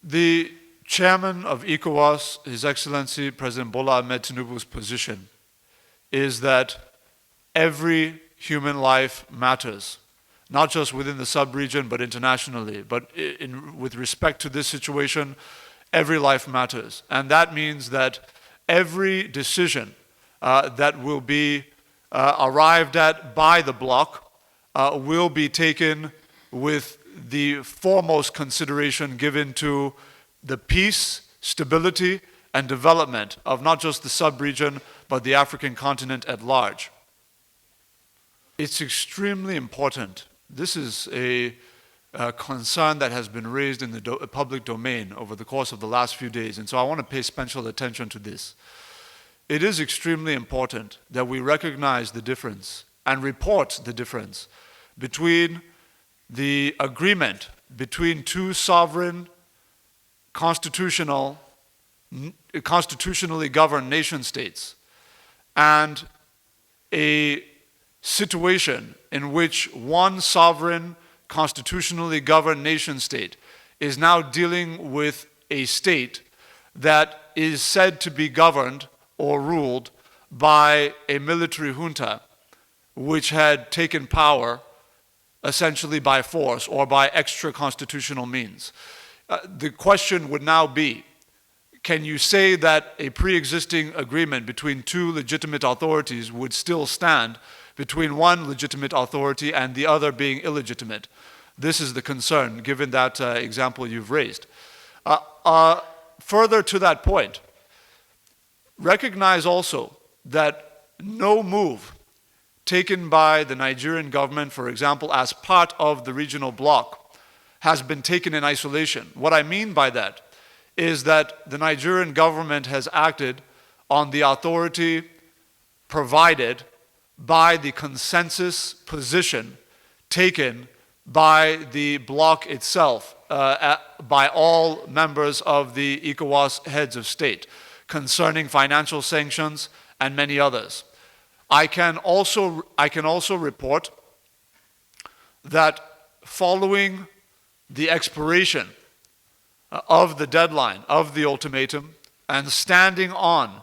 The chairman of ECOWAS, His Excellency President Bola Ahmed Tinubu's position is that every human life matters, not just within the sub-region, but internationally. But with respect to this situation, every life matters. And that means that every decision that will be arrived at by the bloc will be taken with the foremost consideration given to the peace, stability, and development of not just the sub-region, but the African continent at large. It's extremely important. This is a concern that has been raised in the public domain over the course of the last few days, and so I want to pay special attention to this. It is extremely important that we recognize the difference and report the difference between the agreement between two sovereign, constitutionally governed nation states and a situation in which one sovereign, constitutionally governed nation state is now dealing with a state that is said to be governed or ruled by a military junta which had taken power essentially by force or by extra-constitutional means. The question would now be, can you say that a pre-existing agreement between two legitimate authorities would still stand between one legitimate authority and the other being illegitimate? This is the concern, given that example you've raised. Further to that point, recognize also that no move taken by the Nigerian government, for example, as part of the regional bloc, has been taken in isolation. What I mean by that is that the Nigerian government has acted on the authority provided by the consensus position taken by the bloc itself, by all members of the ECOWAS heads of state, concerning financial sanctions and many others. I can also report that following the expiration of the deadline of the ultimatum and standing on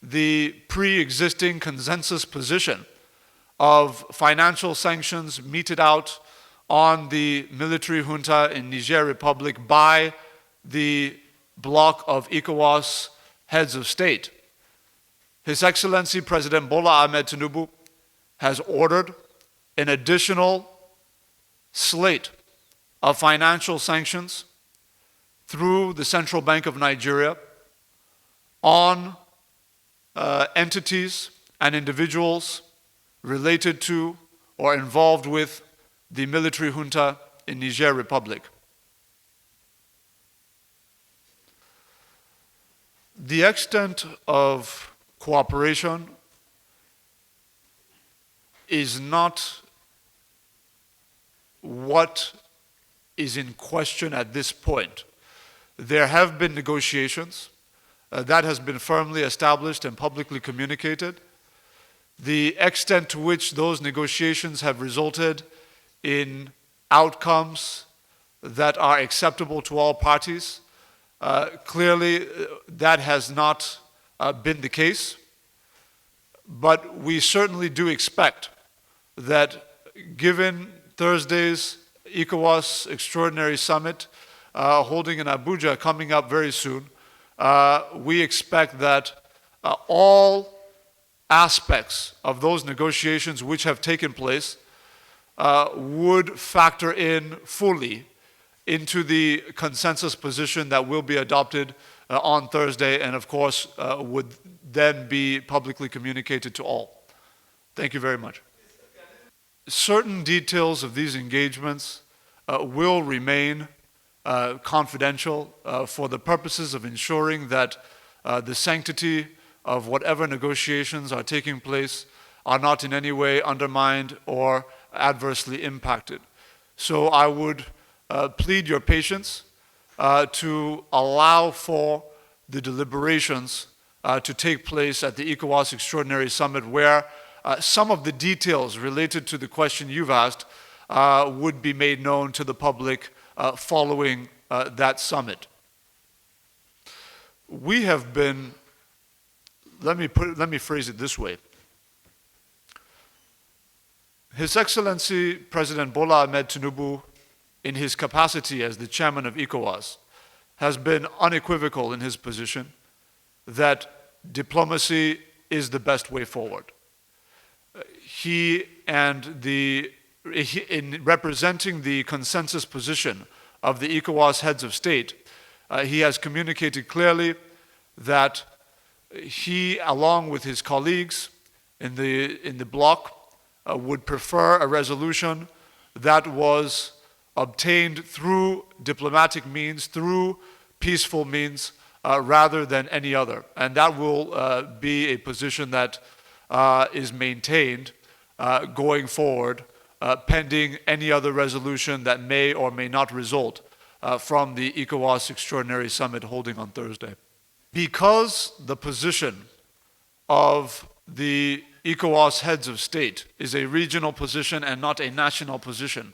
the pre-existing consensus position of financial sanctions meted out on the military junta in Niger Republic by the bloc of ECOWAS heads of state, His Excellency President Bola Ahmed Tinubu has ordered an additional slate of financial sanctions through the Central Bank of Nigeria on entities and individuals related to or involved with the military junta in Niger Republic. The extent of cooperation is not what is in question at this point. There have been negotiations. That has been firmly established and publicly communicated. The extent to which those negotiations have resulted in outcomes that are acceptable to all parties, clearly that has not been the case. But we certainly do expect that, given Thursday's ECOWAS Extraordinary Summit holding in Abuja coming up very soon, we expect that all aspects of those negotiations which have taken place would factor in fully into the consensus position that will be adopted on Thursday, and of course would then be publicly communicated to all. Thank you very much. Certain details of these engagements will remain confidential for the purposes of ensuring that the sanctity of whatever negotiations are taking place are not in any way undermined or adversely impacted. So I would plead your patience to allow for the deliberations to take place at the ECOWAS Extraordinary Summit, where some of the details related to the question you've asked would be made known to the public following that summit. we have been, let me phrase it this way. His Excellency President Bola Ahmed Tinubu, in his capacity as the chairman of ECOWAS, has been unequivocal in his position that diplomacy is the best way forward. In representing the consensus position of the ECOWAS heads of state, he has communicated clearly that he, along with his colleagues in the bloc, would prefer a resolution that was obtained through diplomatic means, through peaceful means, rather than any other. And that will be a position that is maintained going forward, pending any other resolution that may or may not result from the ECOWAS Extraordinary Summit holding on Thursday. Because the position of the ECOWAS heads of state is a regional position and not a national position,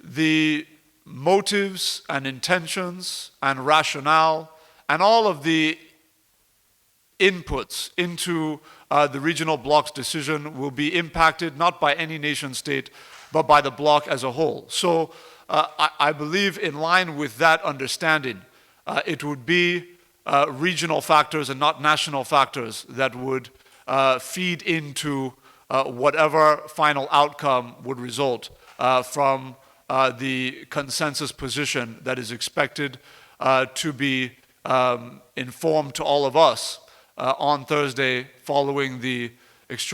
the motives and intentions and rationale and all of the inputs into the regional bloc's decision will be impacted not by any nation state, but by the bloc as a whole. So I believe in line with that understanding, it would be regional factors and not national factors that would feed into whatever final outcome would result from the consensus position that is expected to be informed to all of us on Thursday following the extraordinary